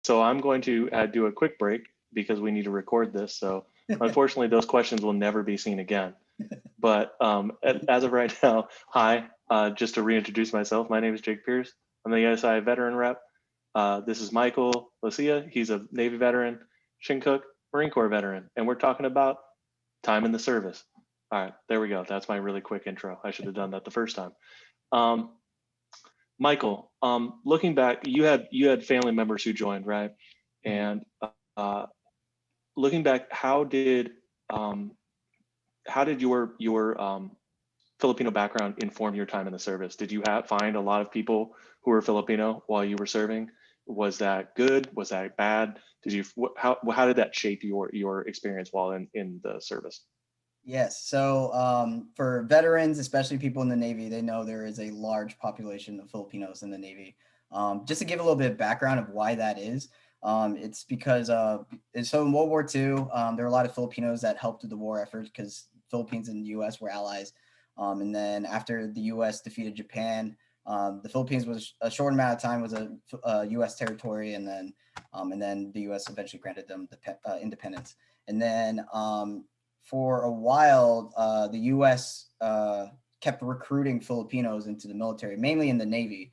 So I'm going to do a quick break because we need to record this. So unfortunately, those questions will never be seen again. But as of right now, hi, just to reintroduce myself, my name is Jake Pierce. I'm the ASI Veteran Rep. This is Michael Lucia. He's a Navy veteran, Shincook, Marine Corps veteran, and we're talking about time in the service. All right, there we go. That's my really quick intro. I should have done that the first time. Um, Michael, looking back, you had family members who joined, right? And looking back, um, how did your Filipino background inform your time in the service? Did you find a lot of people who were Filipino while you were serving? Was that good? Was that bad? Did you how did that shape your experience while in the service? Yes. So for veterans, especially people in the Navy, they know there is a large population of Filipinos in the Navy. Just to give a little bit of background of why that is, it's because so in World War II, there were a lot of Filipinos that helped with the war effort because Philippines and the U.S. were allies. And then after the U.S. defeated Japan, the Philippines was a short amount of time was a U.S. territory, and then the U.S. eventually granted them independence. And then for a while, the U.S. Kept recruiting Filipinos into the military, mainly in the Navy.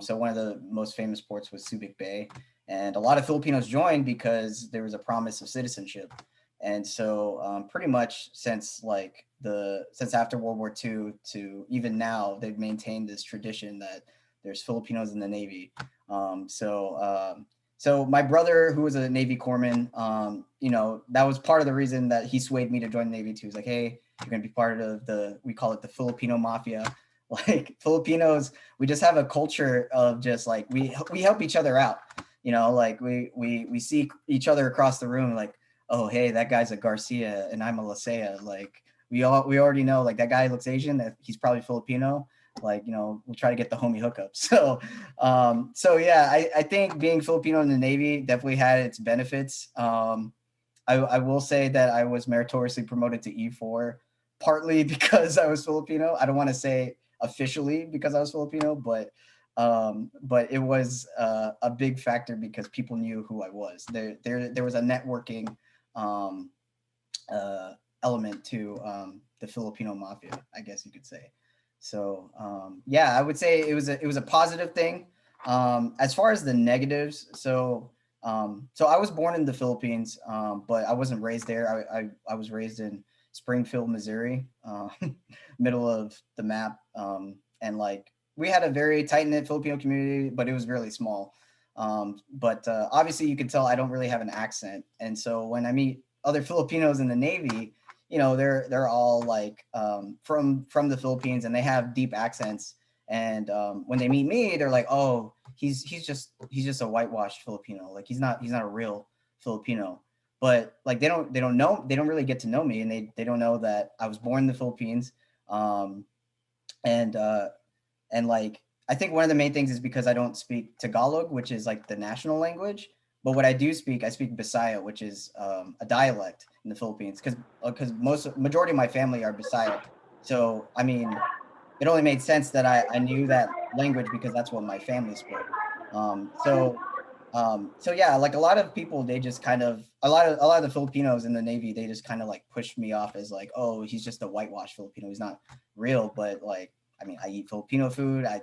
So one of the most famous ports was Subic Bay, and a lot of Filipinos joined because there was a promise of citizenship. And so, pretty much since after World War II to even now, they've maintained this tradition that there's Filipinos in the Navy. So my brother, who was a Navy corpsman, that was part of the reason that he swayed me to join the Navy too. He's like, hey, you're gonna be part of we call it the Filipino mafia. Like Filipinos, we just have a culture of just like we help each other out. Like we see each other across the room, like, oh hey, that guy's a Garcia and I'm a Lasea. Like we already know, like, that guy looks Asian, that he's probably Filipino. Like, we'll try to get the homie hookup. So yeah, I think being Filipino in the Navy definitely had its benefits. I will say that I was meritoriously promoted to E4, partly because I was Filipino. I don't want to say officially because I was Filipino, but it was a big factor because people knew who I was. There was a networking um, uh, element to the Filipino mafia, I guess you could say. So yeah, I would say it was a positive thing. As far as the negatives, so I was born in the Philippines, but I wasn't raised there. I was raised in Springfield, Missouri, middle of the map, and like we had a very tight knit Filipino community, but it was really small. But obviously, you can tell I don't really have an accent, and so when I meet other Filipinos in the Navy, they're all like from the Philippines, and they have deep accents. And when they meet me, they're like, "Oh, he's just a whitewashed Filipino. Like he's not a real Filipino." But like they don't really get to know me, and they don't know that I was born in the Philippines. Um, and like I think one of the main things is because I don't speak Tagalog, which is like the national language. But what I speak Bisaya, which is a dialect in the Philippines, because majority of my family are Bisaya. So I mean, it only made sense that I knew that language because that's what my family spoke. So yeah, like a lot of people, they just kind of a lot of the Filipinos in the Navy, they just kind of like pushed me off as like, oh, he's just a whitewashed Filipino. He's not real. But like, I mean, I eat Filipino food. I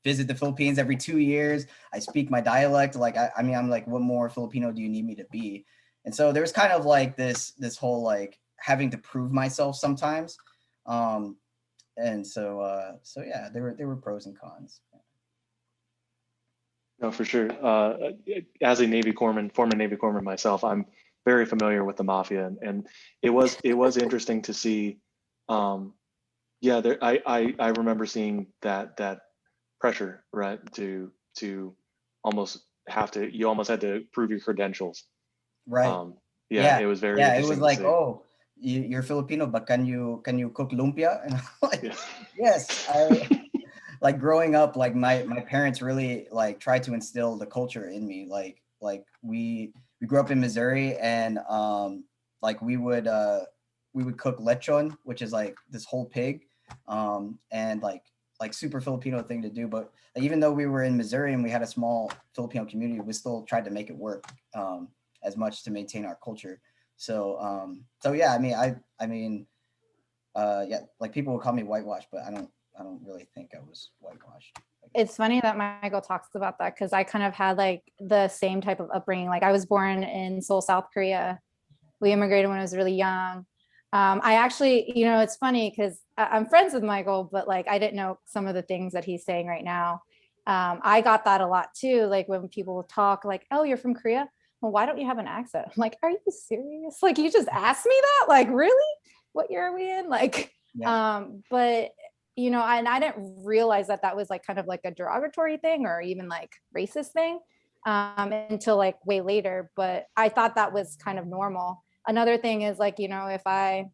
visit the Philippines every 2 years. I speak my dialect. Like, I mean, I'm like, what more Filipino do you need me to be? And so there's kind of like this whole like having to prove myself sometimes. Um, and so yeah, there were pros and cons. No, for sure. As a Navy corpsman, former Navy corpsman myself, I'm very familiar with the mafia, and it was interesting to see. Um, yeah, I remember seeing that pressure, right? To almost you almost had to prove your credentials. Right. Um, yeah, Yeah. it was very Yeah. It was interesting to like, see. oh, you're Filipino, but can you cook lumpia? And I'm like, Yeah. yes. I like growing up. Like my parents really like tried to instill the culture in me. Like we grew up in Missouri, and like we would cook lechon, which is like this whole pig, and like like super Filipino thing to do. But even though we were in Missouri and we had a small Filipino community, we still tried to make it work as much to maintain our culture. So yeah, yeah, like people will call me whitewashed, but I don't really think I was whitewashed. It's funny that Michael talks about that because I kind of had like the same type of upbringing. Like I was born in Seoul, South Korea. We immigrated when I was really young. I actually, you know, it's funny because I'm friends with Michael, but like I didn't know some of the things that he's saying right now. I got that a lot too. Like when people talk like, oh, you're from Korea. Well, why don't you have an accent? I'm like, are you serious? Like you just asked me that? Like really? What year are we in? Like, Yeah. but you know, and I didn't realize that that was like kind of like a derogatory thing or even like racist thing until like way later. But I thought that was kind of normal. Another thing is like, you know, if I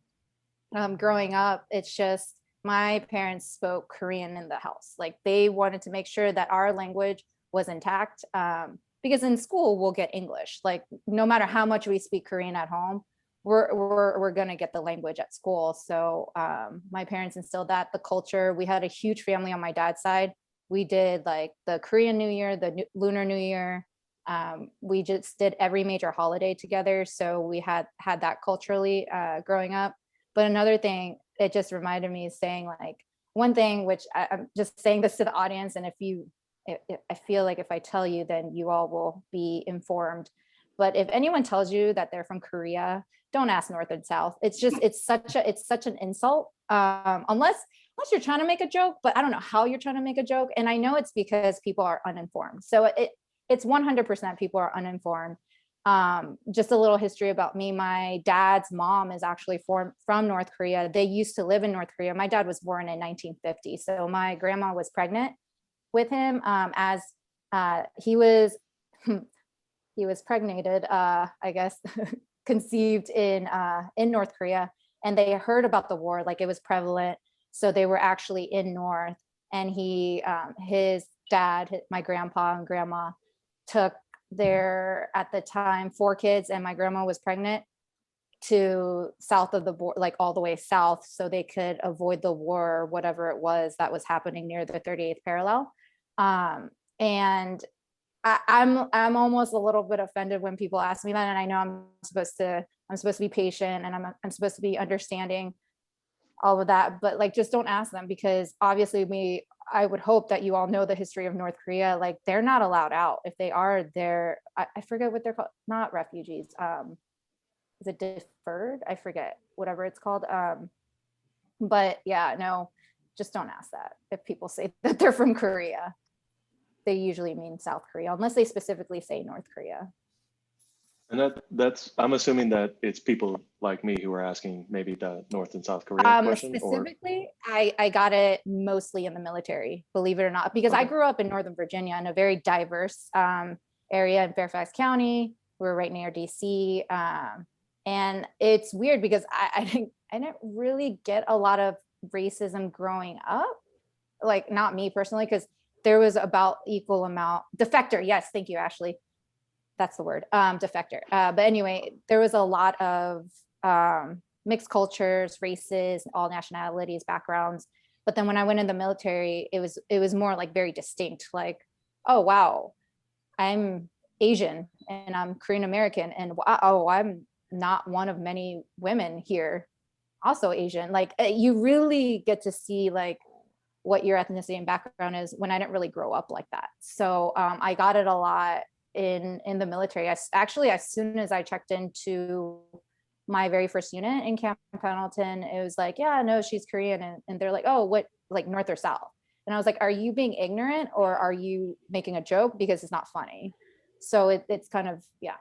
growing up, it's just my parents spoke Korean in the house. Like they wanted to make sure that our language was intact because in school we'll get English. Like no matter how much we speak Korean at home, we're gonna get the language at school. So my parents instilled that, the culture. We had a huge family on my dad's side. We did like the Korean New Year, the Lunar New Year. We just did every major holiday together. So we had that culturally growing up. But another thing, it just reminded me is saying like one thing, which I'm just saying this to the audience. And I feel like if I tell you, then you all will be informed. But if anyone tells you that they're from Korea, don't ask North and South. It's just, it's such an insult. Unless you're trying to make a joke, but I don't know how you're trying to make a joke. And I know it's because people are uninformed. So it's 100% people are uninformed. Just a little history about me. My dad's mom is actually from North Korea. They used to live in North Korea. My dad was born in 1950. So my grandma was pregnant with him as he was pregnated, I guess, conceived in North Korea. And they heard about the war, like it was prevalent. So they were actually in North, and his dad, my grandpa and grandma, took their, at the time, 4 kids, and my grandma was pregnant, to south of the border, like all the way south, so they could avoid the war or whatever it was that was happening near the 38th parallel. And I'm almost a little bit offended when people ask me that, and I know I'm supposed to be patient, and I'm supposed to be understanding all of that, but like just don't ask them, because obviously I would hope that you all know the history of North Korea. Like they're not allowed out. If they are, I forget what they're called, not refugees. Is it deferred? I forget, whatever it's called. But yeah, no, just don't ask that. If people say that they're from Korea, they usually mean South Korea, unless they specifically say North Korea. And that's, I'm assuming that it's people like me who are asking maybe the North and South Korea question. Specifically, I got it mostly in the military, believe it or not, because I grew up in Northern Virginia, in a very diverse area in Fairfax County. We're right near DC. And it's weird because I didn't really get a lot of racism growing up, like not me personally, because there was about equal amount. Defector, yes, thank you, Ashley. That's the word, defector. But anyway, there was a lot of mixed cultures, races, all nationalities, backgrounds. But then when I went in the military, it was more like very distinct, like, oh, wow, I'm Asian and I'm Korean American, and oh, I'm not one of many women here, also Asian. Like you really get to see like what your ethnicity and background is, when I didn't really grow up like that. So I got it a lot in the military. Actually, as soon as I checked into my very first unit in Camp Pendleton, it was like, yeah, no, she's Korean. And they're like, oh, what, like North or South? And I was like, are you being ignorant or are you making a joke? Because it's not funny. So it's kind of, yeah.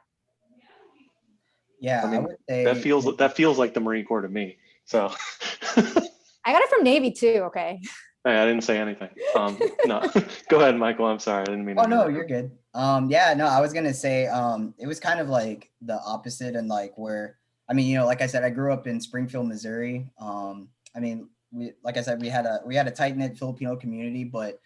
Yeah, I mean, I would say that feels like the Marine Corps to me. So I got it from Navy too. Okay. Hey, I didn't say anything. No, go ahead, Michael. I'm sorry. I didn't mean to. Oh no, you're good. Yeah, no, I was gonna say it was kind of like the opposite, and like where, I mean, you know, like I said, I grew up in Springfield, Missouri. I mean, like I said, we had a tight knit Filipino community, but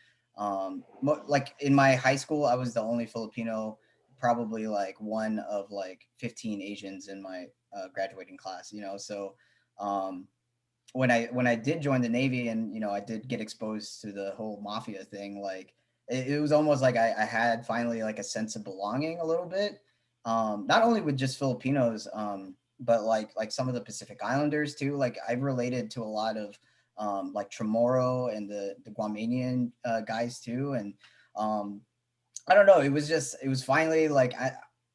like in my high school, I was the only Filipino, probably like one of like 15 Asians in my graduating class. You know, so when I did join the Navy, and I did get exposed to the whole mafia thing, like it was almost like I had finally like a sense of belonging a little bit, not only with just Filipinos, but like some of the Pacific Islanders too. Like I've related to a lot of like Chamorro and the Guamanian guys too, and I don't know. It was finally like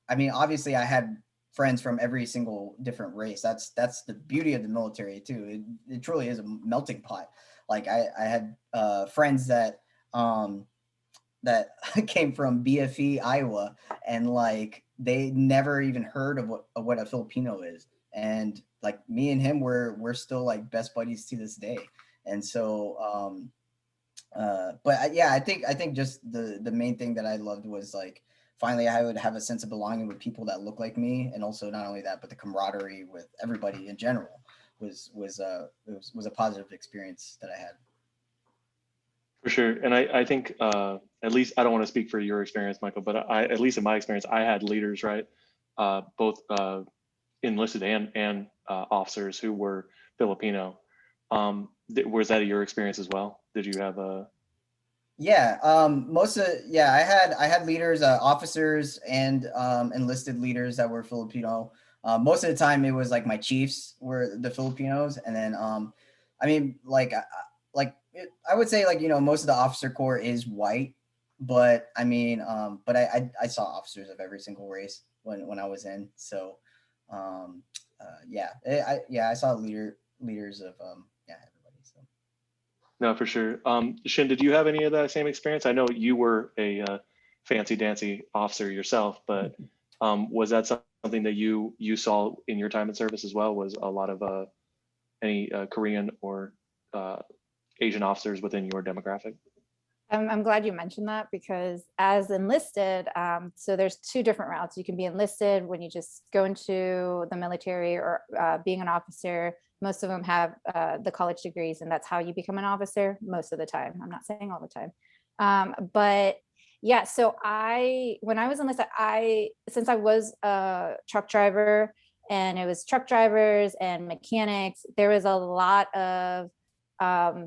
I mean, obviously, I had friends from every single different race. That's the beauty of the military too. It truly is a melting pot. Like I had friends um, that came from BFE, Iowa, and like they never even heard of what a Filipino is. And like me and him, we're still like best buddies to this day. And so but yeah, I think just the main thing that I loved was like finally I would have a sense of belonging with people that look like me, and also not only that, but the camaraderie with everybody in general was a positive experience that I had. For sure. And I think, at least I don't want to speak for your experience, Michael, but at least in my experience, I had leaders, right? Both enlisted and officers who were Filipino. Was that your experience as well? Did you have a? Yeah, I had leaders, officers, and enlisted leaders that were Filipino. Most of the time, it was like my chiefs were the Filipinos, and then I mean, I would say like most of the officer corps is white, but I mean, but I saw officers of every single race when I was in. So, yeah, I saw leaders of yeah, everybody. So. No, for sure. Shin, did you have any of that same experience? I know you were a fancy dancy officer yourself, but was that something that you saw in your time in service as well? Was a lot of any Korean or Asian officers within your demographic? I'm glad you mentioned that, because as enlisted, so there's two different routes. You can be enlisted when you just go into the military, or being an officer. Most of them have the college degrees, and that's how you become an officer most of the time. I'm not saying all the time. But yeah, so when I was enlisted, since I was a truck driver, and it was truck drivers and mechanics, there was a lot of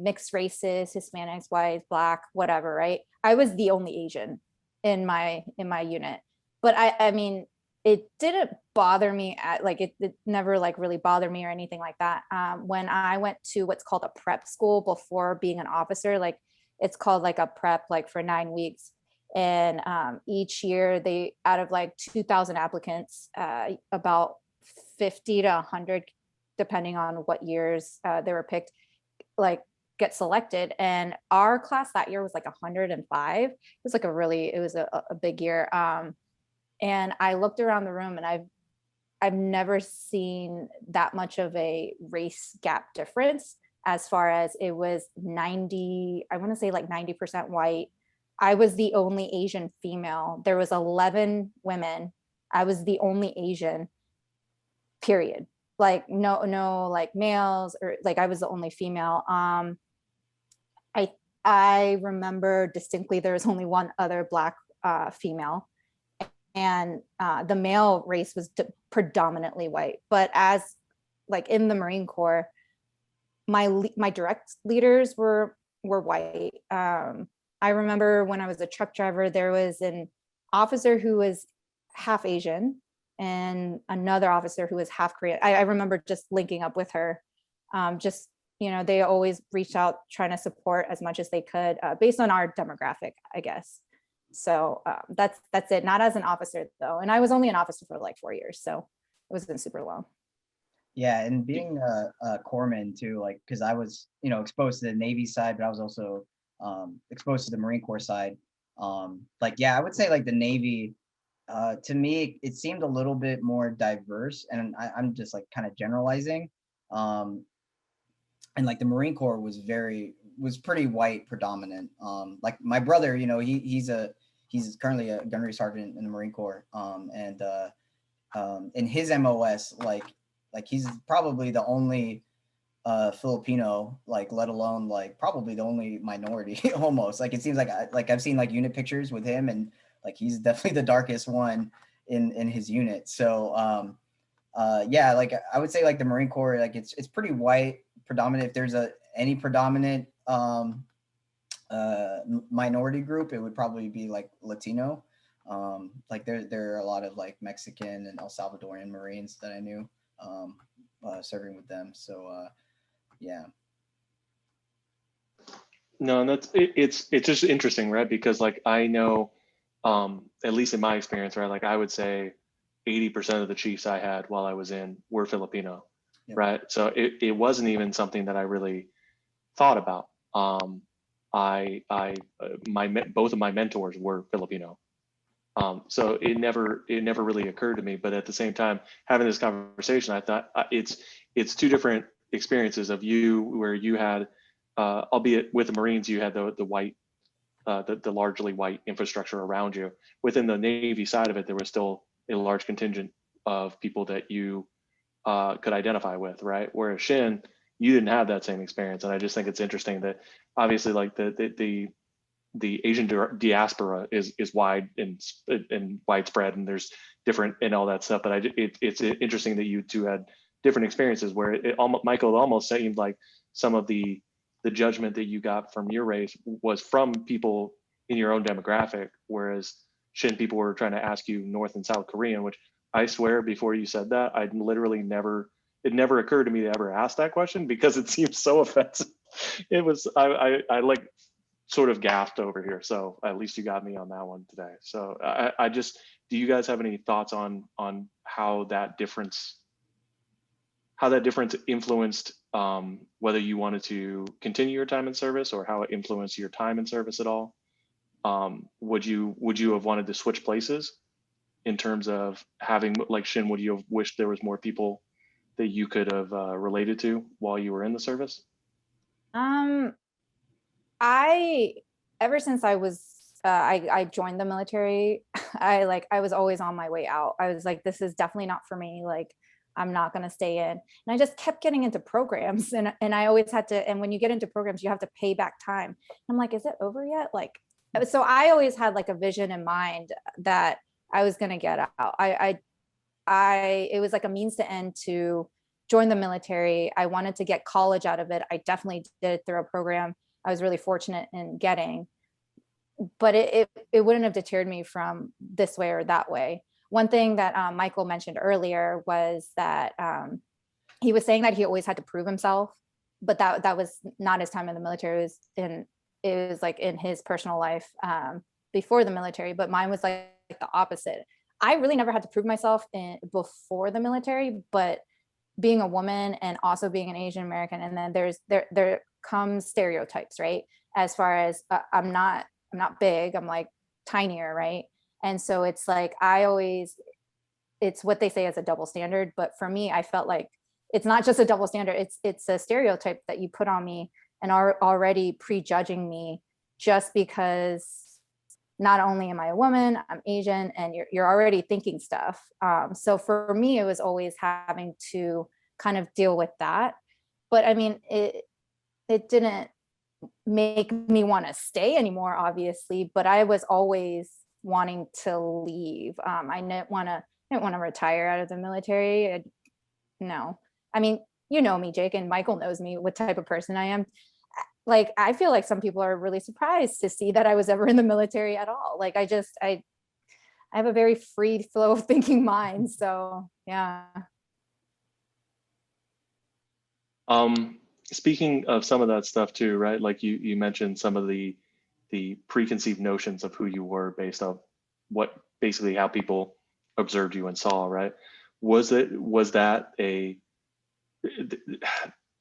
mixed races, Hispanics, whites, black, whatever, right? I was the only Asian in my unit. But I mean, it didn't bother me it never like really bothered me or anything like that. When I went to what's called a prep school before being an officer, like it's called like a prep, like for 9 weeks. And each year they, out of like 2,000 applicants, about 50 to 100, depending on what years they were picked, like get selected. And our class that year was like 105. It was like it was a big year. And I looked around the room, and I've never seen that much of a race gap difference, as far as it was 90, I want to say like 90% white. I was the only Asian female. There was 11 women. I was the only Asian, period. Like no like males, or like I was the only female. I remember distinctly there was only one other black female, and the male race was predominantly white. But as like in the Marine Corps, my direct leaders were white. I remember when I was a truck driver, there was an officer who was half Asian, and another officer who was half Korean. I remember just linking up with her. Just, they always reached out trying to support as much as they could, based on our demographic, I guess. So that's it. Not as an officer though. And I was only an officer for like 4 years, so it wasn't super long. Yeah, and being a corpsman too, like because I was exposed to the Navy side, but I was also exposed to the Marine Corps side. Like yeah, I would say like the Navy, to me, it seemed a little bit more diverse, and I'm just like kind of generalizing. And like the Marine Corps was pretty white predominant. Like my brother, he's currently a gunnery sergeant in the Marine Corps. And in his MOS, like he's probably the only Filipino, like let alone like probably the only minority almost. Like it seems like I've seen like unit pictures with him, and like he's definitely the darkest one in his unit. So yeah, like I would say like the Marine Corps, like it's pretty white, predominant, if there's any predominant minority group, it would probably be like Latino. Like there are a lot of like Mexican and El Salvadorian Marines that I knew serving with them. So yeah. No, and it's just interesting, right? Because like I know, at least in my experience, right? Like I would say 80% of the chiefs I had while I was in were Filipino, Yep. right? So it wasn't even something that I really thought about. Both of my mentors were Filipino. So it never really occurred to me. But at the same time, having this conversation, I thought it's two different experiences of you, where you had, albeit with the Marines, you had the white, the largely white infrastructure around you. Within the Navy side of it, there was still a large contingent of people that you could identify with, right? Whereas Shin, you didn't have that same experience, and I just think it's interesting that obviously, like the Asian diaspora is wide and widespread, and there's different and all that stuff. But it's interesting that you two had different experiences where Michael, it almost seemed like some of the judgment that you got from your race was from people in your own demographic, whereas Shin, people were trying to ask you North and South Korean, which I swear before you said that, I'd literally it never occurred to me to ever ask that question because it seems so offensive. It was, I like sort of gasped over here. So at least you got me on that one today. So I just, do you guys have any thoughts on how that difference influenced whether you wanted to continue your time in service, or how it influenced your time in service at all? Would you have wanted to switch places in terms of having, like Shin, would you have wished there was more people that you could have related to while you were in the service? Ever since I joined the military, I was always on my way out. I was like, this is definitely not for me. Like, I'm not going to stay in. And I just kept getting into programs, and I always had to, and when you get into programs, you have to pay back time. I'm like, is it over yet? Like, so I always had like a vision in mind that I was going to get out. It was like a means to end to join the military. I wanted to get college out of it. I definitely did it through a program I was really fortunate in getting, but it wouldn't have deterred me from this way or that way. One thing that Michael mentioned earlier was that he was saying that he always had to prove himself, but that was not his time in the military. It was like in his personal life before the military, but mine was like the opposite. I really never had to prove myself before the military, but being a woman and also being an Asian American, and then there comes stereotypes, right? As far as I'm not big, I'm like tinier, right? And so it's like it's what they say as a double standard, but for me, I felt like it's not just a double standard, it's a stereotype that you put on me and are already prejudging me just because not only am I a woman, I'm Asian, and you're already thinking stuff. So for me, it was always having to kind of deal with that. But I mean, it didn't make me want to stay anymore, obviously, but I was always wanting to leave. I didn't want to retire out of the military. No, I mean, you know me, Jake, and Michael knows me, what type of person I am. Like, I feel like some people are really surprised to see that I was ever in the military at all. Like, I have a very free flow of thinking mind. So yeah. Speaking of some of that stuff too, right? Like you mentioned some of the preconceived notions of who you were based on basically how people observed you and saw, right? Was that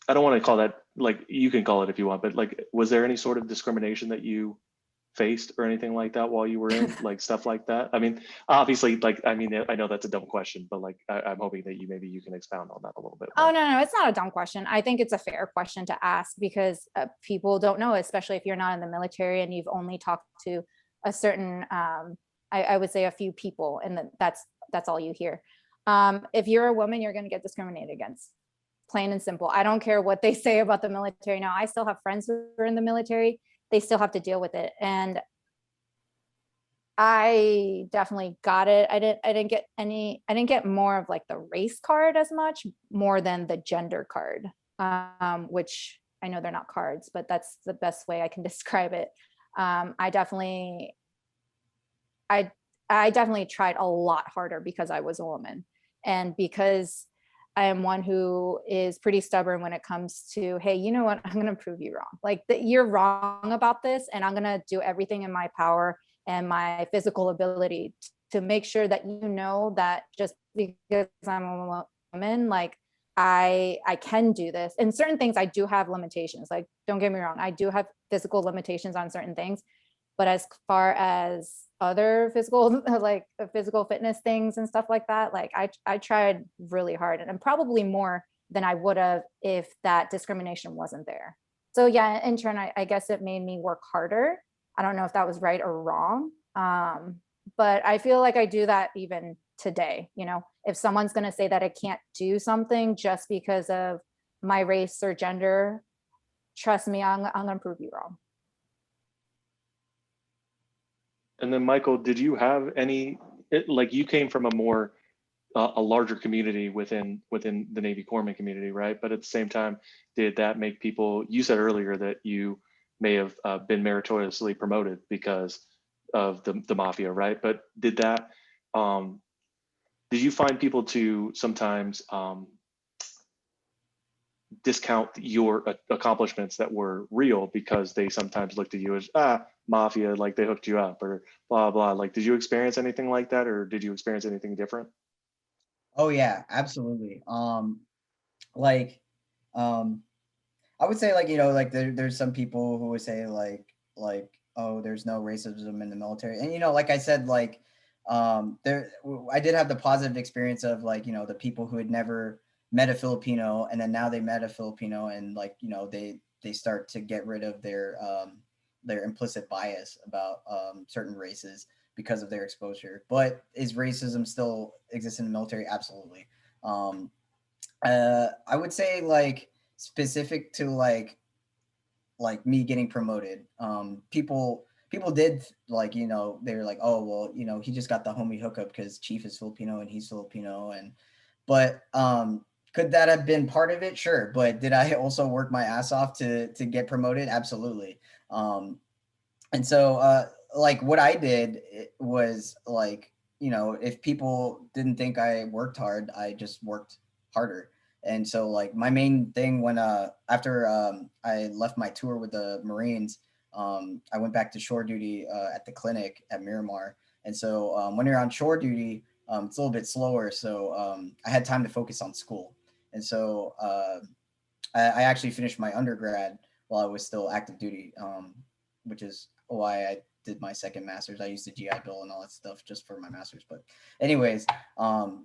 I don't want to call that, like, you can call it if you want, but like, was there any sort of discrimination that you faced or anything like that while you were in, like stuff like that? I mean, obviously, like, I mean, I know that's a dumb question, but like, I'm hoping that maybe you can expound on that a little bit more. Oh, no, it's not a dumb question. I think it's a fair question to ask because people don't know, especially if you're not in the military and you've only talked to a certain, I would say a few people, and that's all you hear. If you're a woman, you're going to get discriminated against. Plain and simple. I don't care what they say about the military. Now, I still have friends who are in the military. They still have to deal with it. And I definitely got it. I didn't get more of like the race card as much, more than the gender card. which I know they're not cards, but that's the best way I can describe it. I definitely tried a lot harder because I was a woman, and because I am one who is pretty stubborn when it comes to, hey, you know what, I'm going to prove you wrong. Like, that you're wrong about this, and I'm going to do everything in my power and my physical ability to make sure that you know that just because I'm a woman, like, I can do this. And certain things I do have limitations. Like, don't get me wrong, I do have physical limitations on certain things. But as far as other physical, like physical fitness things and stuff like that, like I tried really hard, and probably more than I would have if that discrimination wasn't there. So yeah, in turn, I guess it made me work harder. I don't know if that was right or wrong. But I feel like I do that even today. You know, if someone's going to say that I can't do something just because of my race or gender, trust me, I'm going to prove you wrong. And then Michael, did you have any, like you came from a more, a larger community within the Navy corpsman community, right? But at the same time, did that make people, you said earlier that you may have been meritoriously promoted because of the mafia, right? But did that, did you find people to sometimes discount your accomplishments that were real because they sometimes looked at you as mafia, like they hooked you up or blah blah? Like, did you experience anything like that, or did you experience anything different? Oh yeah, absolutely. Like, I would say, like, you know, like there's some people who would say like, oh, there's no racism in the military. And, you know, like I said, like, I did have the positive experience of, like, you know, the people who had never met a Filipino, and then now they met a Filipino, and, like, you know, they start to get rid of their implicit bias about certain races because of their exposure. But is racism still exists in the military? Absolutely. Um, I would say, like, specific to like me getting promoted. People did, like, you know, they were like, oh well, you know, he just got the homie hookup because Chief is Filipino and he's Filipino. And but could that have been part of it? Sure. But did I also work my ass off to get promoted? Absolutely. And so like what I did was, like, you know, if people didn't think I worked hard, I just worked harder. And so, like, my main thing when after I left my tour with the Marines, I went back to shore duty at the clinic at Miramar. And so when you're on shore duty, it's a little bit slower, so I had time to focus on school. And so I actually finished my undergrad while I was still active duty, which is why I did my second master's. I used the GI Bill and all that stuff just for my master's. But anyways,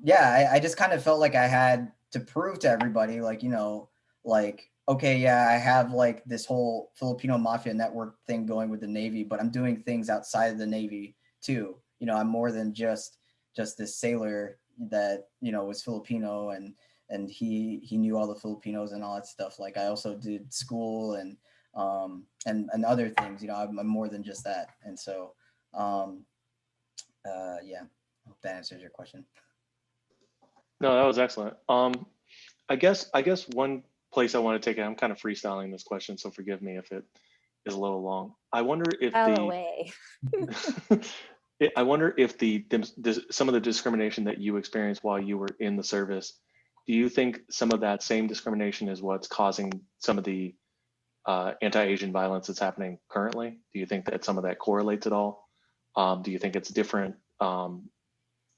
yeah, I just kind of felt like I had to prove to everybody, like, you know, like, okay, yeah, I have like this whole Filipino mafia network thing going with the Navy, but I'm doing things outside of the Navy too. You know, I'm more than just this sailor that, you know, was Filipino, and he knew all the Filipinos and all that stuff. Like, I also did school and other things. You know, I'm more than just that. And so yeah, I hope that answers your question. No, that was excellent. I guess one place I want to take it, I'm kind of freestyling this question, so forgive me if it is a little long. I wonder if Away. I wonder if some of the discrimination that you experienced while you were in the service, do you think some of that same discrimination is what's causing some of the anti-Asian violence that's happening currently? Do you think that some of that correlates at all? Do you think it's different?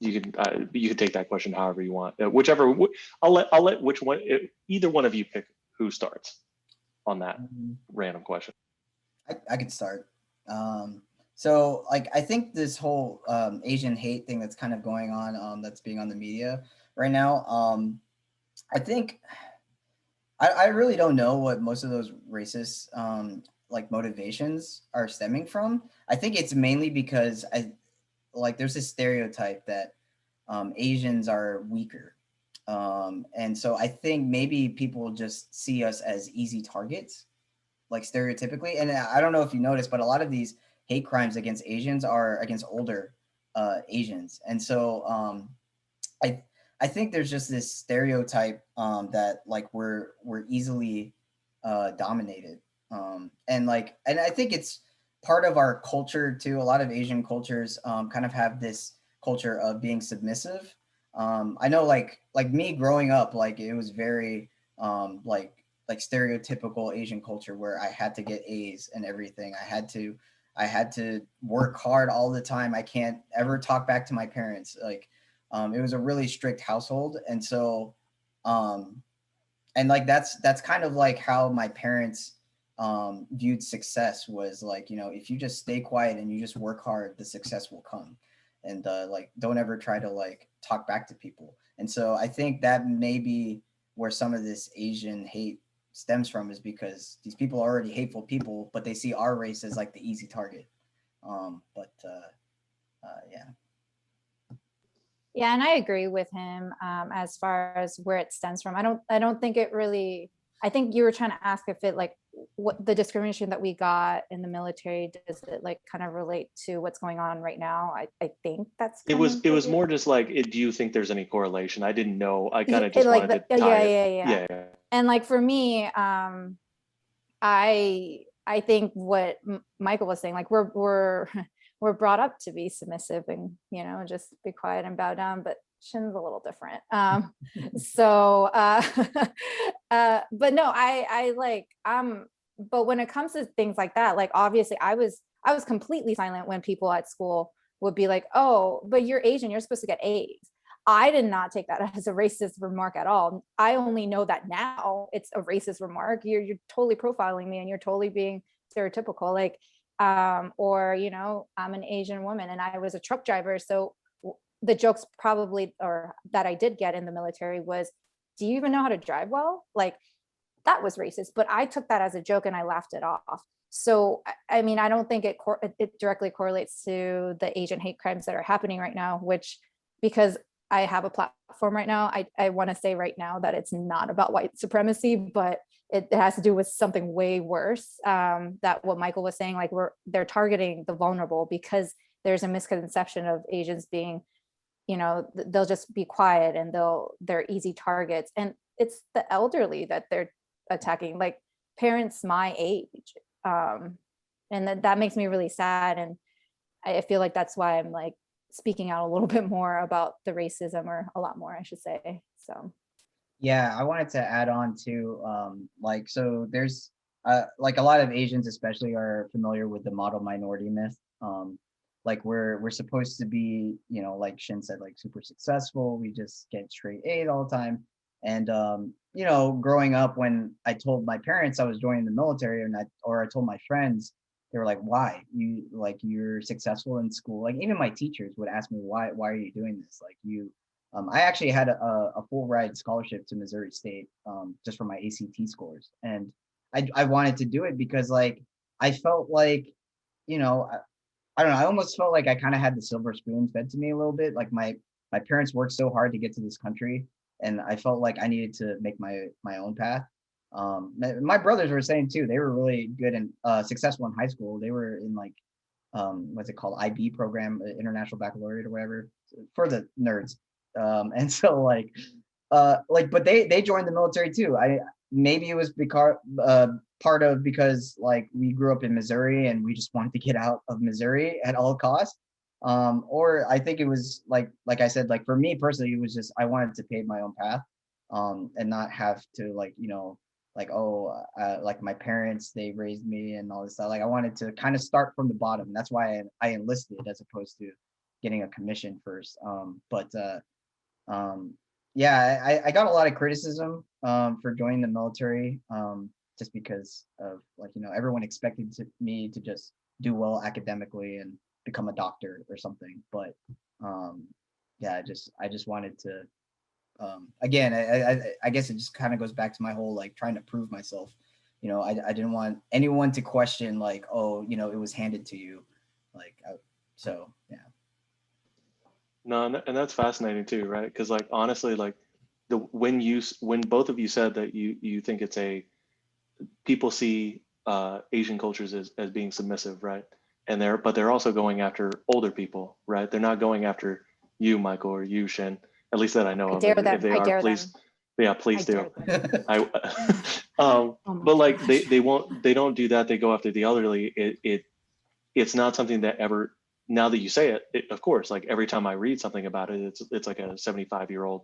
You can take that question however you want. Whichever, I'll let which one, either one of you pick who starts on that random question. I could start. So, like, I think this whole Asian hate thing that's kind of going on, that's being on the media right now, I think I really don't know what most of those racist like motivations are stemming from. I think it's mainly because there's this stereotype that Asians are weaker. And so I think maybe people just see us as easy targets, like, stereotypically. And I don't know if you noticed, but a lot of these hate crimes against Asians are against older Asians. And so I I think there's just this stereotype that like we're easily dominated, and I think it's part of our culture too. A lot of Asian cultures kind of have this culture of being submissive. I know like me growing up, like it was very like stereotypical Asian culture where I had to get A's and everything. I had to work hard all the time. I can't ever talk back to my parents. Like it was a really strict household, and so um, and like that's kind of like how my parents viewed success was like, you know, if you just stay quiet and you just work hard, the success will come, and like don't ever try to like talk back to people. And so I think that may be where some of this Asian hate stems from, is because these people are already hateful people, but they see our race as like the easy target. Yeah. Yeah, and I agree with him as far as where it stems from. I don't think it really. I think you were trying to ask if it like what the discrimination that we got in the military, does it like kind of relate to what's going on right now? I think that's It kind was of it what was you. more just like, do you think there's any correlation? I didn't know. I kind of It just like wanted the, to tie yeah, it. yeah, yeah. Yeah. And like for me, I think what Michael was saying, like we're we're brought up to be submissive and, you know, just be quiet and bow down, but Shin's a little different. So but no, I like but when it comes to things like that, like obviously I was completely silent when people at school would be like, oh, but you're Asian, you're supposed to get A's. I did not take that as a racist remark at all. I only know that now it's a racist remark. You're totally profiling me and you're totally being stereotypical. Like, or, you know, I'm an Asian woman and I was a truck driver. So the jokes probably, or that I did get in the military was, do you even know how to drive well? Like that was racist, but I took that as a joke and I laughed it off. So, I mean, I don't think it directly correlates to the Asian hate crimes that are happening right now, which, because I have a platform right now, I want to say right now that it's not about white supremacy, but it has to do with something way worse. That what Michael was saying, like they're targeting the vulnerable because there's a misconception of Asians being, you know, they'll just be quiet and they're easy targets. And it's the elderly that they're attacking, like parents my age. And that makes me really sad. And I feel like that's why I'm like speaking out a little bit more about the racism, or a lot more, I should say. So Yeah, I wanted to add on to like, so there's like a lot of Asians especially are familiar with the model minority myth. Like we're supposed to be, you know, like Shin said, like super successful. We just get straight A's all the time. And you know, growing up, when I told my parents I was joining the military, or I told my friends, they were like, "Why? You like you're successful in school?" Like even my teachers would ask me, "Why are you doing this? Like you." I actually had a full ride scholarship to Missouri State just for my ACT scores, and I wanted to do it because like I felt like, you know, I don't know, I almost felt like I kind of had the silver spoon fed to me a little bit. Like my parents worked so hard to get to this country, and I felt like I needed to make my own path. My brothers were saying too, they were really good and successful in high school. They were in like what's it called, IB program, International Baccalaureate or whatever, for the nerds. And so like but they joined the military too. I maybe it was because part of because like we grew up in Missouri and we just wanted to get out of Missouri at all costs. Or I think it was like I said, like for me personally, it was just I wanted to pave my own path, and not have to like, you know, like, oh, like my parents, they raised me and all this stuff. Like I wanted to kind of start from the bottom. That's why I enlisted as opposed to getting a commission first. Um, yeah, I got a lot of criticism for joining the military, just because of like, you know, everyone expected me to just do well academically and become a doctor or something. But yeah, I just wanted to again, I guess it just kind of goes back to my whole like trying to prove myself. You know, I didn't want anyone to question like, oh, you know, it was handed to you, like so yeah. No, and that's fascinating too, right? Because like honestly, like when both of you said that you think it's a people see Asian cultures as being submissive, right? And they're also going after older people, right? They're not going after you, Michael, or you, Shin. at least that I know I of. dare If them. they I are, dare please, them. yeah, please I do. dare them. I, Oh my but like gosh. they don't do that. They go after the elderly. It's not something that ever, now that you say it, of course, like every time I read something about it, it's like a 75-year-old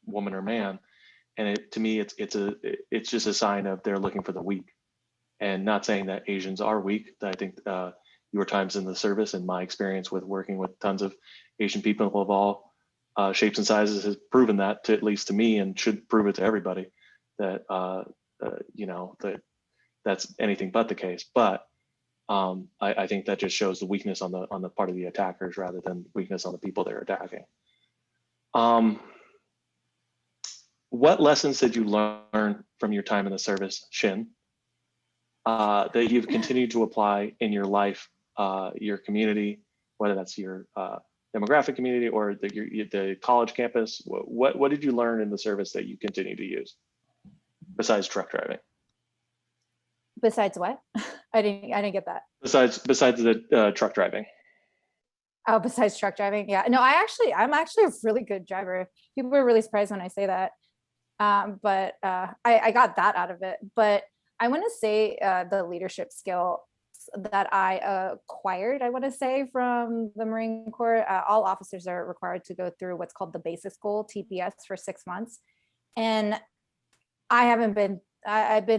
woman or man. And to me, it's just a sign of they're looking for the weak, and not saying that Asians are weak. I think your times in the service and my experience with working with tons of Asian people of all shapes and sizes has proven that, to at least to me, and should prove it to everybody, that that that's anything but the case. But I think that just shows the weakness on the part of the attackers rather than weakness on the people they're attacking. What lessons did you learn from your time in the service, Shin, that you've continued to apply in your life, your community, whether that's your demographic community or the college campus? What did you learn in the service that you continue to use besides truck driving? Besides what? I didn't get that. Besides the truck driving. Oh, besides truck driving. Yeah. No, I'm actually a really good driver. People are really surprised when I say that. But I got that out of it. But I want to say the leadership skill that I acquired, I want to say, from the Marine Corps. All officers are required to go through what's called the basic school, TPS, for 6 months. And I've been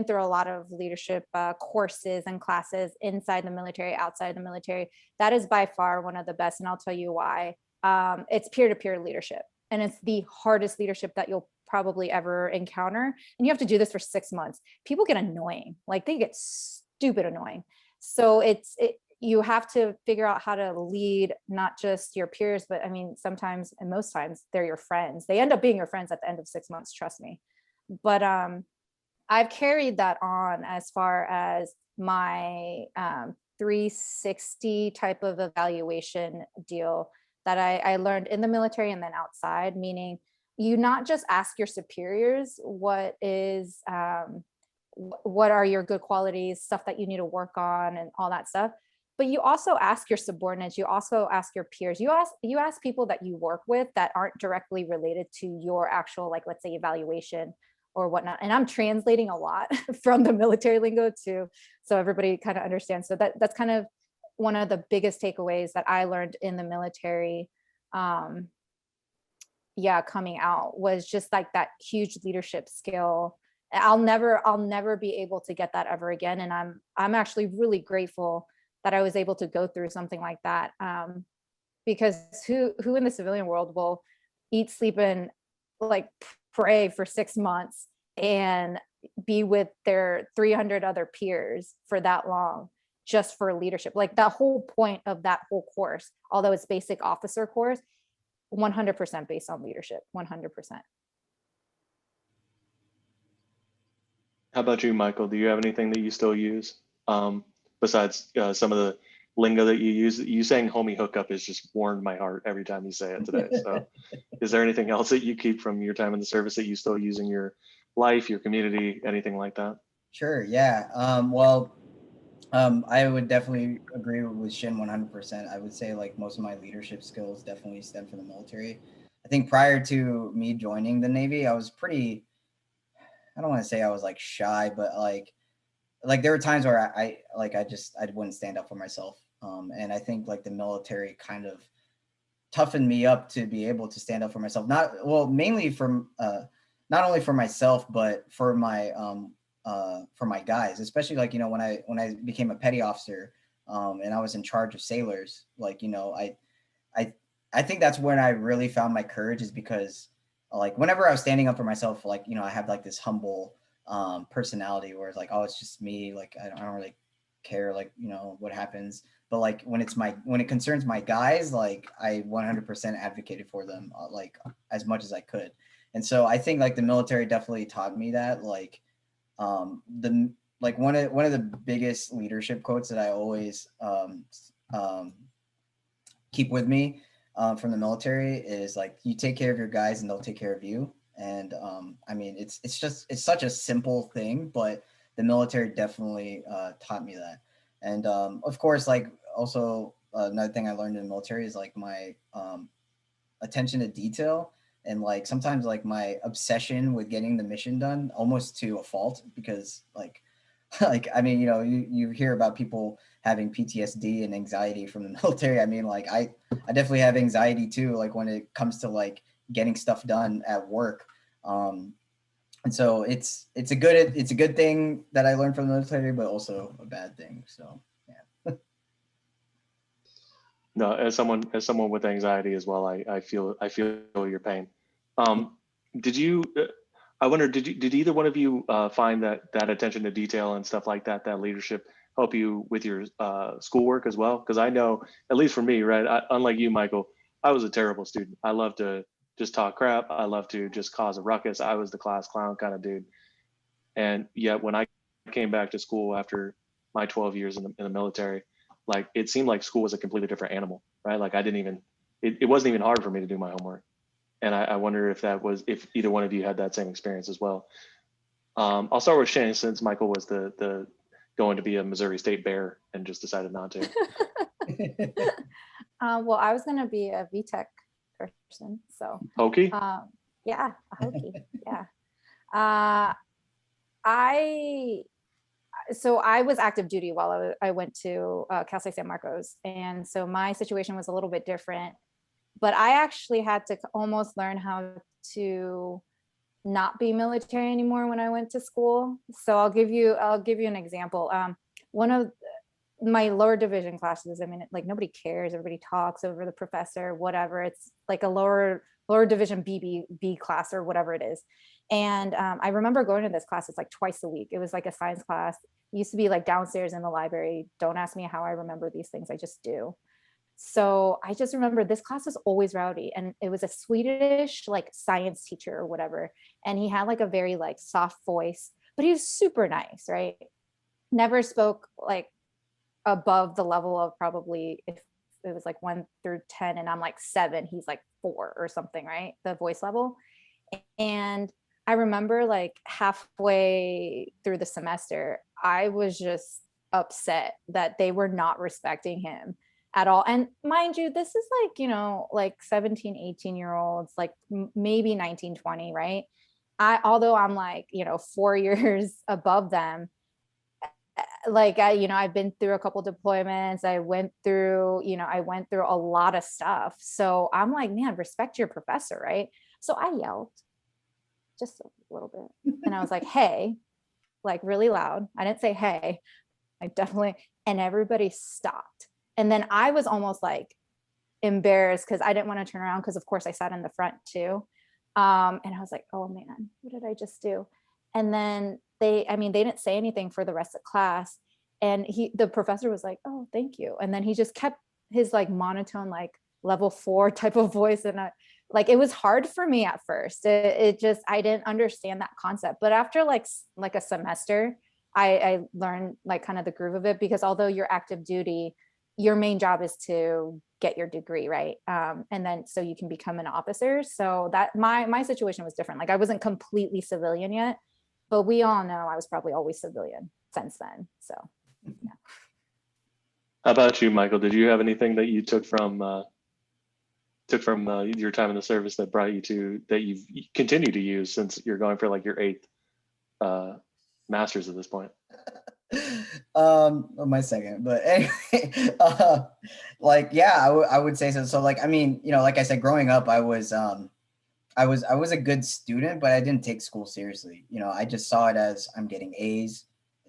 through a lot of leadership courses and classes inside the military, outside the military. That is by far one of the best. And I'll tell you why. It's peer-to-peer leadership. And it's the hardest leadership that you'll probably ever encounter. And you have to do this for 6 months. People get annoying, like they get stupid annoying. So you have to figure out how to lead not just your peers, but I mean, sometimes and most times they're your friends. They end up being your friends at the end of 6 months, trust me. But I've carried that on as far as my 360 type of evaluation deal that I learned in the military and then outside, meaning you not just ask your superiors what are your good qualities, stuff that you need to work on and all that stuff, but you also ask your subordinates, you also ask your peers, you ask people that you work with that aren't directly related to your actual, like, let's say, evaluation or whatnot. And I'm translating a lot from the military lingo too, so everybody kind of understands. So that's kind of one of the biggest takeaways that I learned in the military. Coming out was just like that huge leadership skill. I'll never be able to get that ever again. And I'm actually really grateful that I was able to go through something like that. Because who in the civilian world will eat, sleep, and like pray for 6 months and be with their 300 other peers for that long just for leadership? Like, the whole point of that whole course, although it's basic officer course, 100% based on leadership, 100%. How about you, Michael? Do you have anything that you still use besides some of the lingo that you use? You saying "homie hookup" has just warmed my heart every time you say it today. So, is there anything else that you keep from your time in the service that you still use in your life, your community, anything like that? Sure. Yeah. I would definitely agree with Shin 100%. I would say like most of my leadership skills definitely stem from the military. I think prior to me joining the Navy, I was pretty, I don't want to say I was like shy, but like there were times where I wouldn't stand up for myself. And I think like the military kind of toughened me up to be able to stand up for myself. Mainly not only for myself, but for my guys, especially like, when I became a petty officer, and I was in charge of sailors, like, I think that's when I really found my courage, is because like whenever I was standing up for myself, like, I have like this humble personality where it's like, oh, it's just me. Like, I don't really care, like, what happens. But like when it concerns my guys, like I 100% advocated for them, like as much as I could. And so I think like the military definitely taught me that, like, one of the biggest leadership quotes that I always keep with me from the military is like, you take care of your guys and they'll take care of you. And I mean, it's such a simple thing, but the military definitely taught me that. And of course, like also another thing I learned in the military is like my attention to detail. And like sometimes like my obsession with getting the mission done almost to a fault, because like like I mean, you hear about people having PTSD and anxiety from the military. I mean, like I definitely have anxiety too, like when it comes to like getting stuff done at work. And so it's a good thing that I learned from the military, but also a bad thing. So yeah. No, as someone with anxiety as well, I feel your pain. Did you? I wonder, did either one of you find that attention to detail and stuff like that, that leadership, help you with your schoolwork as well? Because I know, at least for me, right? Unlike you, Michael, I was a terrible student. I love to just talk crap. I love to just cause a ruckus. I was the class clown kind of dude. And yet, when I came back to school after my 12 years in the military, like it seemed like school was a completely different animal, right? Like I didn't even, it wasn't even hard for me to do my homework. And I wonder if either one of you had that same experience as well. I'll start with Shane, since Michael was the going to be a Missouri State Bear and just decided not to. Well, I was going to be a VTech person. So Hokie? Yeah, a Hokie. Yeah. I was active duty while I went to Cal State San Marcos. And so my situation was a little bit different, but I actually had to almost learn how to not be military anymore when I went to school. So I'll give you an example. One of my lower division classes, I mean, like nobody cares. Everybody talks over the professor, whatever. It's like a lower division B class or whatever it is. And I remember going to this class, it's like twice a week. It was like a science class. It used to be like downstairs in the library. Don't ask me how I remember these things. I just do. So I just remember this class was always rowdy, and it was a Swedish like science teacher or whatever. And he had like a very like soft voice, but he was super nice, right? Never spoke like above the level of probably, if it was like 1 through 10 and I'm like 7, he's like 4 or something, right? The voice level. And I remember like halfway through the semester, I was just upset that they were not respecting him at all. And mind you, this is like, like 17, 18-year-olds, like maybe 19, 20, right? Although I'm like, 4 years above them, like I've been through a couple deployments. I went through a lot of stuff. So I'm like, man, respect your professor, right? So I yelled just a little bit. And I was like, hey, like really loud. I didn't say hey. I definitely, and everybody stopped. And then I was almost like embarrassed because I didn't want to turn around, because of course I sat in the front too. And I was like, oh man, what did I just do? And then they didn't say anything for the rest of class. And the professor was like, oh, thank you. And then he just kept his like monotone, like level 4 type of voice. And it was hard for me at first. It just, I didn't understand that concept. But after like a semester, I learned like kind of the groove of it, because although you're active duty, your main job is to get your degree, right? And then so you can become an officer. So that my situation was different. Like I wasn't completely civilian yet, but we all know I was probably always civilian since then. So yeah. How about you, Michael? Did you have anything that you took from your time in the service that brought you to, that you continue to use since you're going for like your 8th master's at this point? My second, but anyway, like yeah, I would say so. So like I mean, like I said, growing up, I was a good student, but I didn't take school seriously. I just saw it as I'm getting A's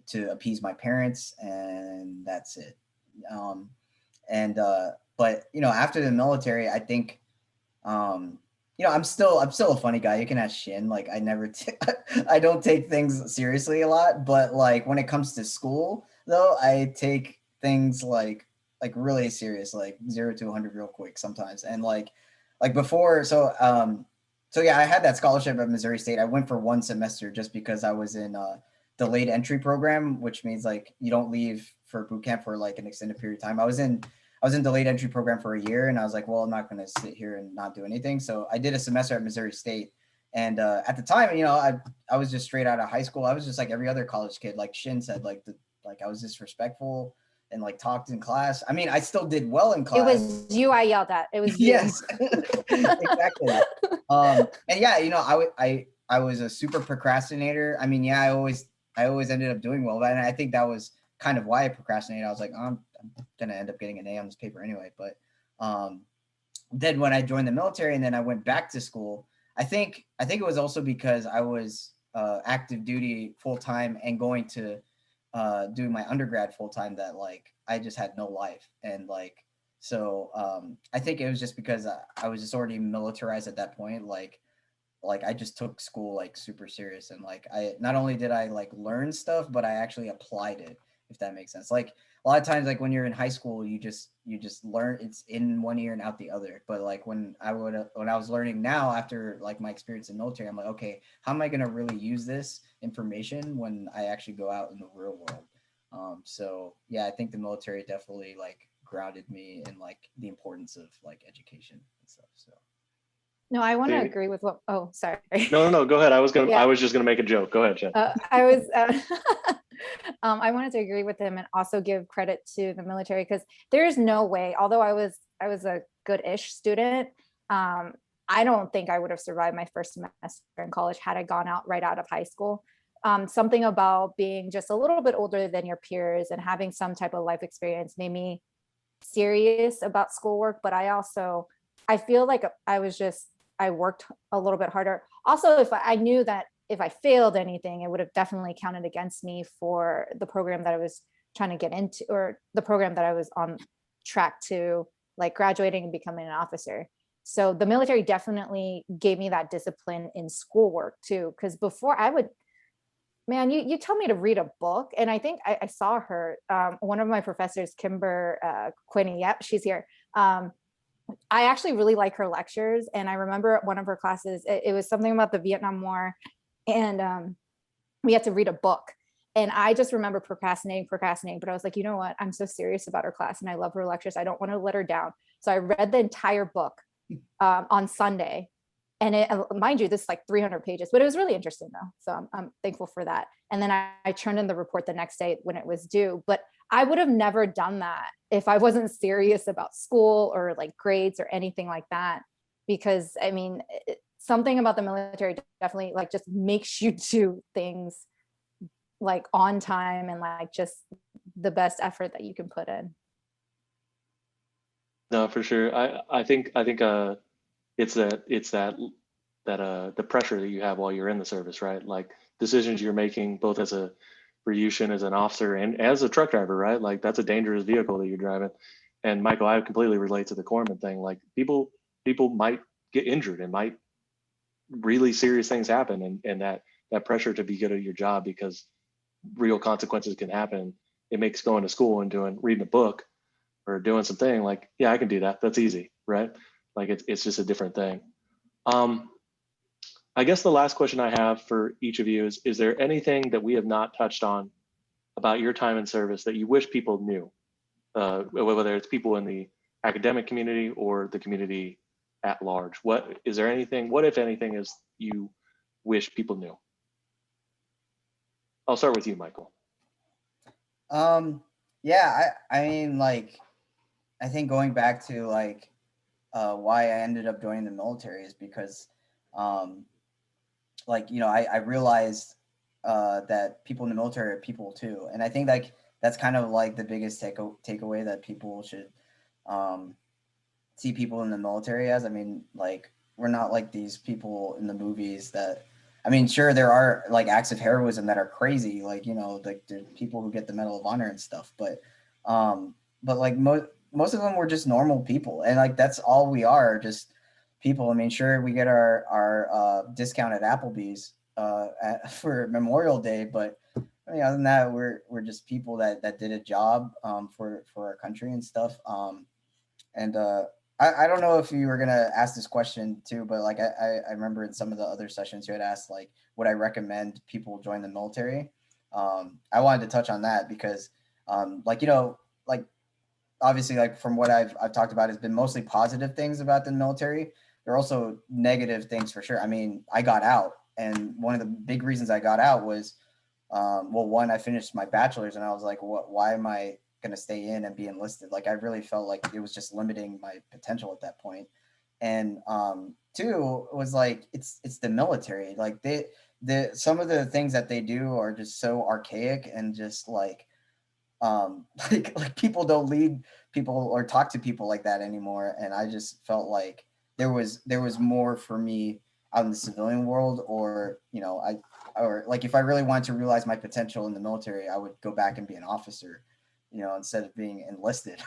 to appease my parents, and that's it. But after the military, I think I'm still a funny guy. You can ask Shin. Like I never, I don't take things seriously a lot. But like when it comes to school, though, I take things like really serious, like 0 to 100 real quick sometimes. And like before, so yeah, I had that scholarship at Missouri State. I went for 1 semester just because I was in delayed entry program, which means like you don't leave for boot camp for like an extended period of time. I was in delayed entry program for a year, and I was like, well, I'm not going to sit here and not do anything. So I did a semester at Missouri State. And at the time, I was just straight out of high school. I was just like every other college kid, like Shin said, like I was disrespectful and like talked in class. I mean, I still did well in class. It was you I yelled at. It was you. Yes, exactly. And yeah, you know, I was a super procrastinator. I mean, yeah, I always ended up doing well, but I think that was kind of why I procrastinated. I was like, I'm gonna end up getting an A on this paper anyway. But then when I joined the military and then I went back to school, I think it was also because I was active duty full time and going to do my undergrad full time that like I just had no life. And like so I think it was just because I was just already militarized at that point. Like I just took school like super serious, and like I not only did I like learn stuff, but I actually applied it, if that makes sense. Like a lot of times, like when you're in high school, you just learn, it's in one ear and out the other. But like when I was learning now after like my experience in military, I'm like, okay, how am I going to really use this information when I actually go out in the real world? So yeah, I think the military definitely like grounded me in like the importance of like education and stuff. So. No, I want to Davey? agree with what, oh, sorry. No, go ahead. I was Yeah. just gonna make a joke. Go ahead, Jen. I was, I wanted to agree with him and also give credit to the military, because there is no way, although I was a good-ish student, I don't think I would have survived my first semester in college had I gone out right out of high school. Something about being just a little bit older than your peers and having some type of life experience made me serious about schoolwork, but I feel like I worked a little bit harder. Also, if I knew that if I failed anything, it would have definitely counted against me for the program that I was trying to get into, or the program that I was on track to, like graduating and becoming an officer. So the military definitely gave me that discipline in schoolwork too. Because before you tell me to read a book, and I think I saw her, one of my professors, Kimber Quinney, yep, she's here. I actually really like her lectures. And I remember one of her classes, it was something about the Vietnam War, and we had to read a book. And I just remember procrastinating, but I was like, you know what? I'm so serious about her class and I love her lectures. I don't want to let her down. So I read the entire book on Sunday. And mind you, this is like 300 pages, but it was really interesting though. So I'm thankful for that. And then I turned in the report the next day when it was due, but I would have never done that if I wasn't serious about school or like grades or anything like that. Because I mean, something about the military definitely like just makes you do things like on time and like just the best effort that you can put in. No, for sure. I think it's that the pressure that you have while you're in the service, right? Like decisions you're making both for Yushin as an officer and as a truck driver, right? Like that's a dangerous vehicle that you're driving. And Michael, I completely relate to the corpsman thing. Like people might get injured and might really serious things happen, and that pressure to be good at your job because real consequences can happen. It makes going to school and reading a book or doing something like, yeah, I can do that. That's easy, right? Like it's just a different thing. I guess the last question I have for each of you is there anything that we have not touched on about your time in service that you wish people knew, whether it's people in the academic community or the community at large? What if anything, is you wish people knew? I'll start with you, Michael. Yeah, I mean, like, I think going back to like why I ended up joining the military is because like, you know, I realized that people in the military are people too. And I think like that's kind of like the biggest takeaway that people should see people in the military as. I mean, like, we're not like these people in the movies that, I mean, sure, there are like acts of heroism that are crazy, like, you know, like the people who get the Medal of Honor and stuff, but like most of them were just normal people, and like that's all we are, just people. I mean, sure, we get our discount at Applebee's for Memorial Day, but I mean, other than that, we're just people that did a job for our country and stuff. And I don't know if you were gonna ask this question too, but like I remember in some of the other sessions you had asked like, would I recommend people join the military? I wanted to touch on that because like, you know, like obviously like from what I've talked about, has been mostly positive things about the military. There are also negative things for sure. I mean, I got out, and one of the big reasons I got out was well, one, I finished my bachelor's and I was like, why am I going to stay in and be enlisted. Like I really felt like it was just limiting my potential at that point. And two was like it's the military. Like some of the things that they do are just so archaic and just like like people don't lead people or talk to people like that anymore. And I just felt like there was more for me out in the civilian world, or or like if I really wanted to realize my potential in the military, I would go back and be an officer, instead of being enlisted.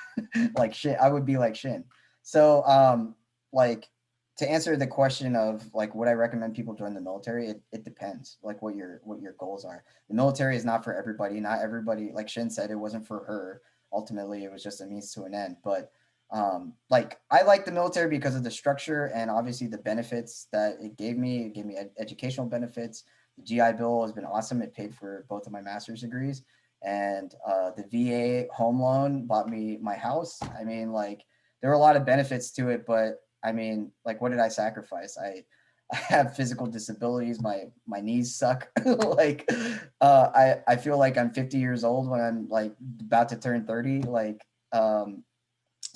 Like shit, I would be like Shin. So like to answer the question of like would I recommend people join the military, it depends like what your goals are. The military is not for everybody. Not everybody, like Shin said, it wasn't for her. Ultimately, it was just a means to an end. But like I like the military because of the structure and obviously the benefits that it gave me. It gave me educational benefits. The GI Bill has been awesome. It paid for both of my master's degrees, and the VA home loan bought me my house. I mean, like there were a lot of benefits to it, but I mean, like what did I sacrifice? I have physical disabilities. My knees suck. Like I feel like I'm 50 years old when I'm like about to turn 30. Like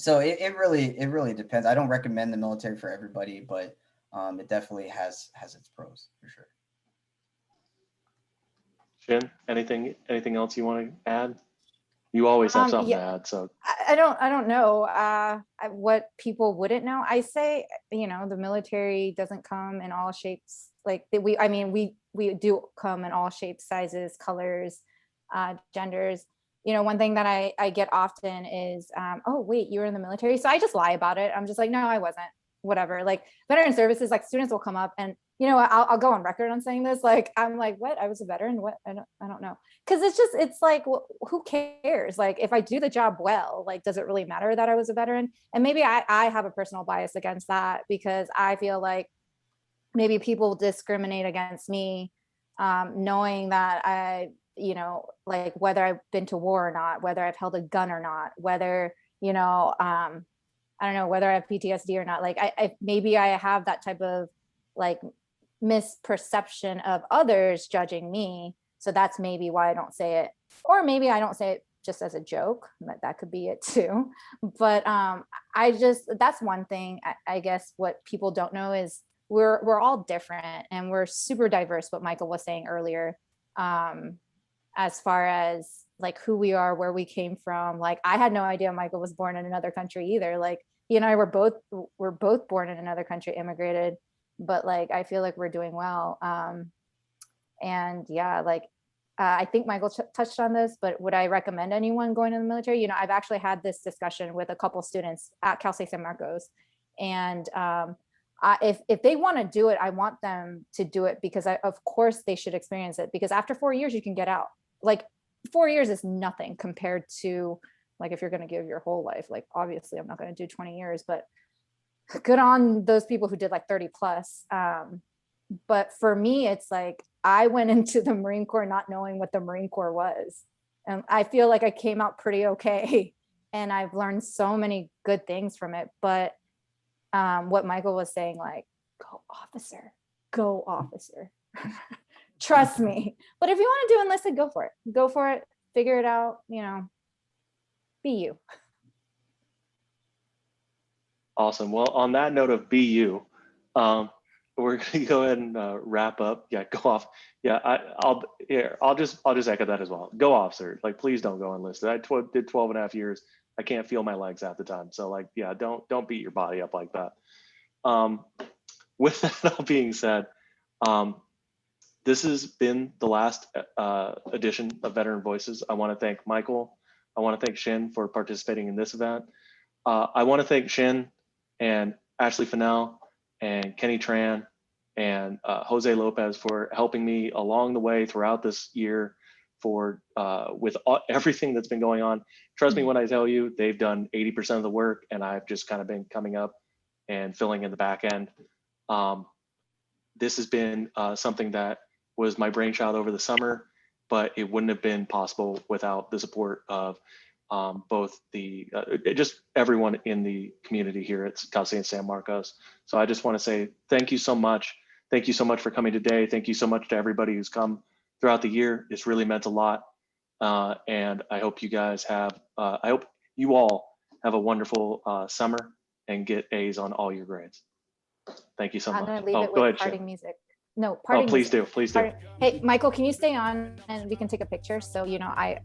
so it really depends. I don't recommend the military for everybody, but it definitely has its pros for sure. Shin, anything else you want to add? You always have something to add. So I don't know what people wouldn't know. I say, the military doesn't come in all shapes. Like we do come in all shapes, sizes, colors, genders. One thing that I get often is, oh wait, you were in the military. So I just lie about it. I'm just like, no, I wasn't. Whatever. Like veteran services, like students will come up and I'll go on record on saying this. Like, I'm like, what? I was a veteran. What? I don't know. Cause it's like, well, who cares? Like if I do the job well, like, does it really matter that I was a veteran? And maybe I have a personal bias against that because I feel like maybe people discriminate against me, knowing that like whether I've been to war or not, whether I've held a gun or not, whether, I don't know whether I have PTSD or not. Like maybe I have that type of like misperception of others judging me. So that's maybe why I don't say it. Or maybe I don't say it just as a joke. That could be it too. But that's one thing I guess what people don't know is we're all different and we're super diverse, what Michael was saying earlier. As far as like who we are, where we came from. Like I had no idea Michael was born in another country either. Like he and I were both born in another country, immigrated, but like I feel like we're doing well. And yeah, like I think Michael touched on this, but would I recommend anyone going to the military? I've actually had this discussion with a couple students at Cal State San Marcos, and if they want to do it, I want them to do it because of course they should experience it, because after 4 years you can get out. Like 4 years is nothing compared to like if you're going to give your whole life. Like obviously I'm not going to do 20 years, but good on those people who did like 30 plus. But for me, it's like I went into the Marine Corps not knowing what the Marine Corps was, and I feel like I came out pretty okay, and I've learned so many good things from it. But what Michael was saying, like go officer. Trust me. But if you want to do enlisted, go for it, figure it out, be you. awesome. Well, on that note of be you, we're gonna go ahead and wrap up. Yeah, go off. Yeah, I'll just echo that as well. Go officer. Like please don't go enlisted. I did 12 and a half years. I can't feel my legs half the time. So like, yeah, don't beat your body up like that. With that all being said, this has been the last edition of Veteran Voices. I want to thank Michael. I want to thank Shin for participating in this event. I want to thank Shin and Ashley Fennell and Kenny Tran and Jose Lopez for helping me along the way throughout this year with everything that's been going on. Trust me when I tell you, they've done 80% of the work and I've just kind of been coming up and filling in the back end. This has been something that was my brainchild over the summer, but it wouldn't have been possible without the support of both just everyone in the community here at Cal State San Marcos. So I just want to say thank you so much. Thank you so much for coming today. Thank you so much to everybody who's come throughout the year. It's really meant a lot. And I hope you guys have, I hope you all have a wonderful summer and get A's on all your grades. Thank you so I'm much. gonna leave Oh, it go with ahead, parting Shannon. music. No, Oh, parting please music. do, please do. Hey, Michael, can you stay on and we can take a picture? So, you know, I